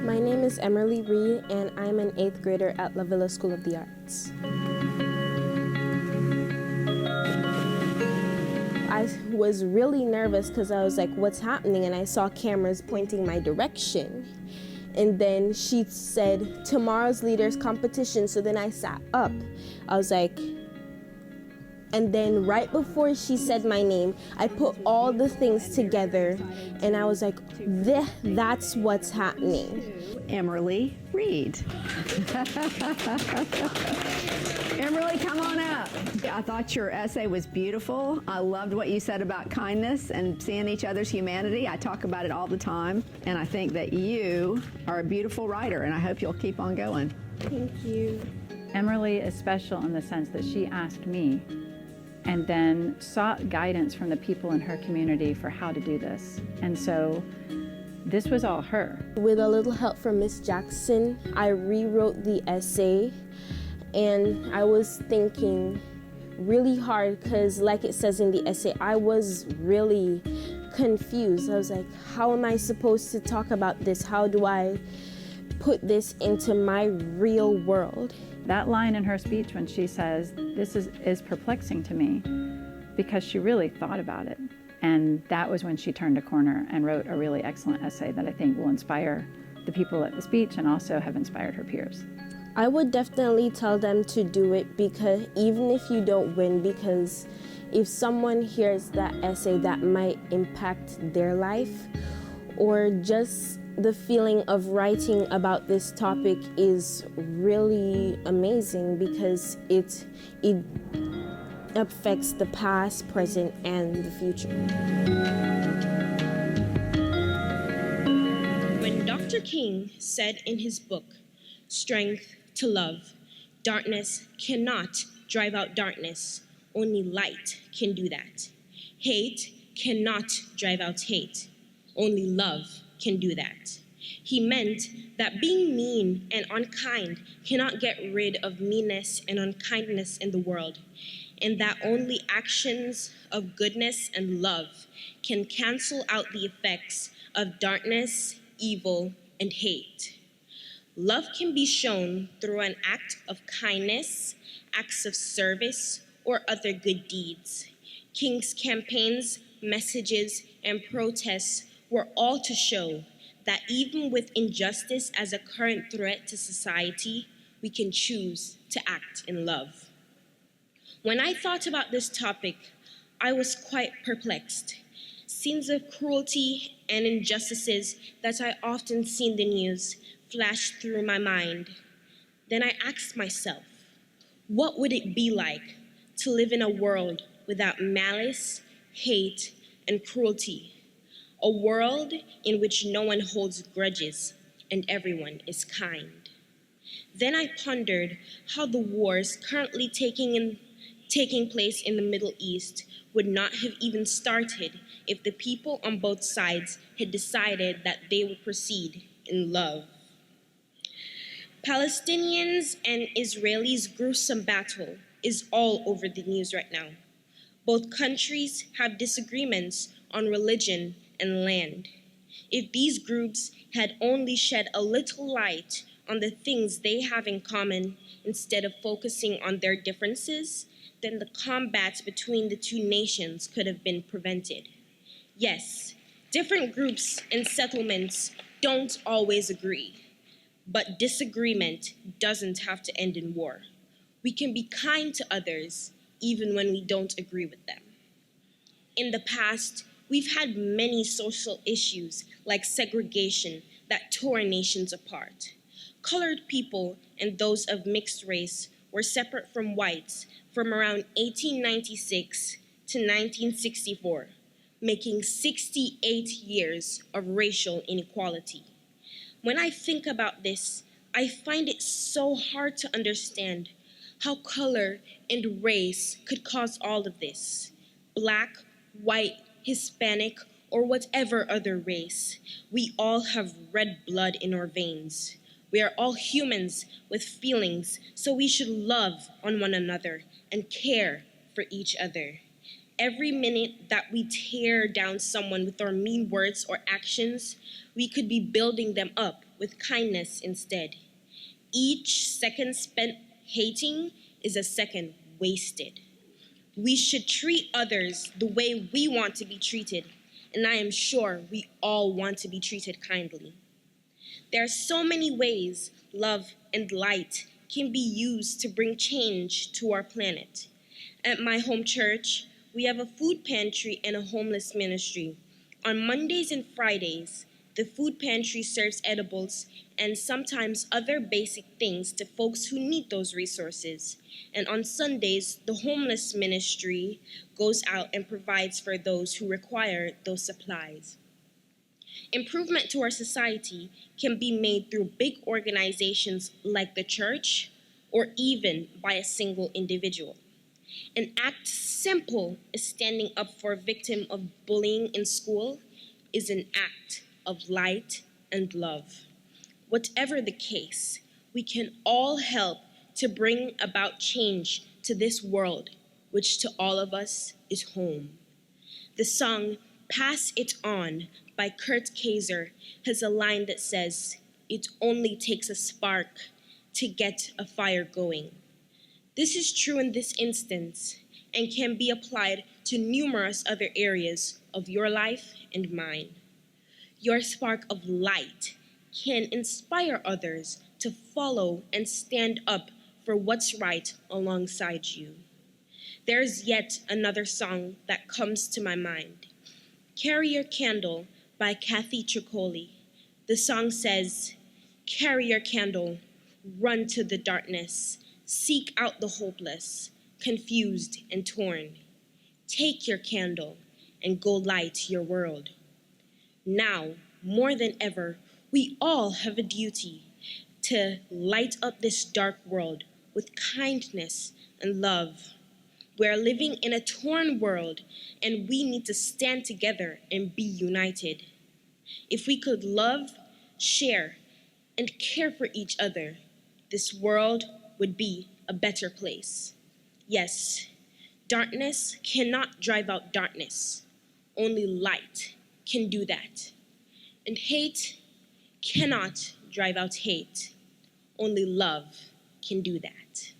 My name is Emerly Reid, and I'm an 8th grader at La Villa School of the Arts. I was really nervous because I was like, what's happening? And I saw cameras pointing my direction. And then she said, tomorrow's leaders competition. So then I sat up. I was like, and then right before she said my name, I put all the things together and I was like, that's what's happening. Emerly Reid. Emerly, come on up. I thought your essay was beautiful. I loved what you said about kindness and seeing each other's humanity. I talk about it all the time, and I think that you are a beautiful writer, and I hope you'll keep on going. Thank you. Emerly is special in the sense that she asked me and then sought guidance from the people in her community for how to do this. And so this was all her. With a little help from Miss Jackson, I rewrote the essay, and I was thinking really hard because, like it says in the essay, I was really confused. I was like, how am I supposed to talk about this? How do I put this into my real world? That line in her speech when she says, this is perplexing to me, because she really thought about it. And that was when she turned a corner and wrote a really excellent essay that I think will inspire the people at the speech and also have inspired her peers. I would definitely tell them to do it, because even if you don't win, because if someone hears that essay, that might impact their life, or just the feeling of writing about this topic is really amazing because it affects the past, present, and the future. When Dr. King said in his book, Strength to Love, darkness cannot drive out darkness, only light can do that. Hate cannot drive out hate, only love can do that. He meant that being mean and unkind cannot get rid of meanness and unkindness in the world, and that only actions of goodness and love can cancel out the effects of darkness, evil, and hate. Love can be shown through an act of kindness, acts of service, or other good deeds. King's campaigns, messages, and protests were all to show that even with injustice as a current threat to society, we can choose to act in love. When I thought about this topic, I was quite perplexed. Scenes of cruelty and injustices that I often see in the news flashed through my mind. Then I asked myself, what would it be like to live in a world without malice, hate, and cruelty? A world in which no one holds grudges and everyone is kind. Then I pondered how the wars currently taking place in the Middle East would not have even started if the people on both sides had decided that they would proceed in love. Palestinians and Israelis' gruesome battle is all over the news right now. Both countries have disagreements on religion and land. If these groups had only shed a little light on the things they have in common instead of focusing on their differences, then the combat between the two nations could have been prevented. Yes, different groups and settlements don't always agree, but disagreement doesn't have to end in war. We can be kind to others even when we don't agree with them. In the past, we've had many social issues like segregation that tore nations apart. Colored people and those of mixed race were separate from whites from around 1896 to 1964, making 68 years of racial inequality. When I think about this, I find it so hard to understand how color and race could cause all of this. Black, white, Hispanic, or whatever other race, we all have red blood in our veins. We are all humans with feelings, so we should love on one another and care for each other. Every minute that we tear down someone with our mean words or actions, we could be building them up with kindness instead. Each second spent hating is a second wasted. We should treat others the way we want to be treated, and I am sure we all want to be treated kindly. There are so many ways love and light can be used to bring change to our planet. At my home church, we have a food pantry and a homeless ministry. On Mondays and Fridays, the food pantry serves edibles and sometimes other basic things to folks who need those resources. And on Sundays, the homeless ministry goes out and provides for those who require those supplies. Improvement to our society can be made through big organizations like the church or even by a single individual. An act simple as standing up for a victim of bullying in school is an act of light and love. Whatever the case, we can all help to bring about change to this world, which to all of us is home. The song Pass It On by Kurt Kaiser has a line that says, "It only takes a spark to get a fire going." This is true in this instance and can be applied to numerous other areas of your life and mine. Your spark of light can inspire others to follow and stand up for what's right alongside you. There's yet another song that comes to my mind. Carry Your Candle by Kathy Tricoli. The song says, "Carry your candle, run to the darkness, seek out the hopeless, confused and torn. Take your candle and go light your world." Now, more than ever, we all have a duty to light up this dark world with kindness and love. We're living in a torn world, and we need to stand together and be united. If we could love, share, and care for each other, this world would be a better place. Yes, darkness cannot drive out darkness. Only light can do that. And hate cannot drive out hate. Only love can do that.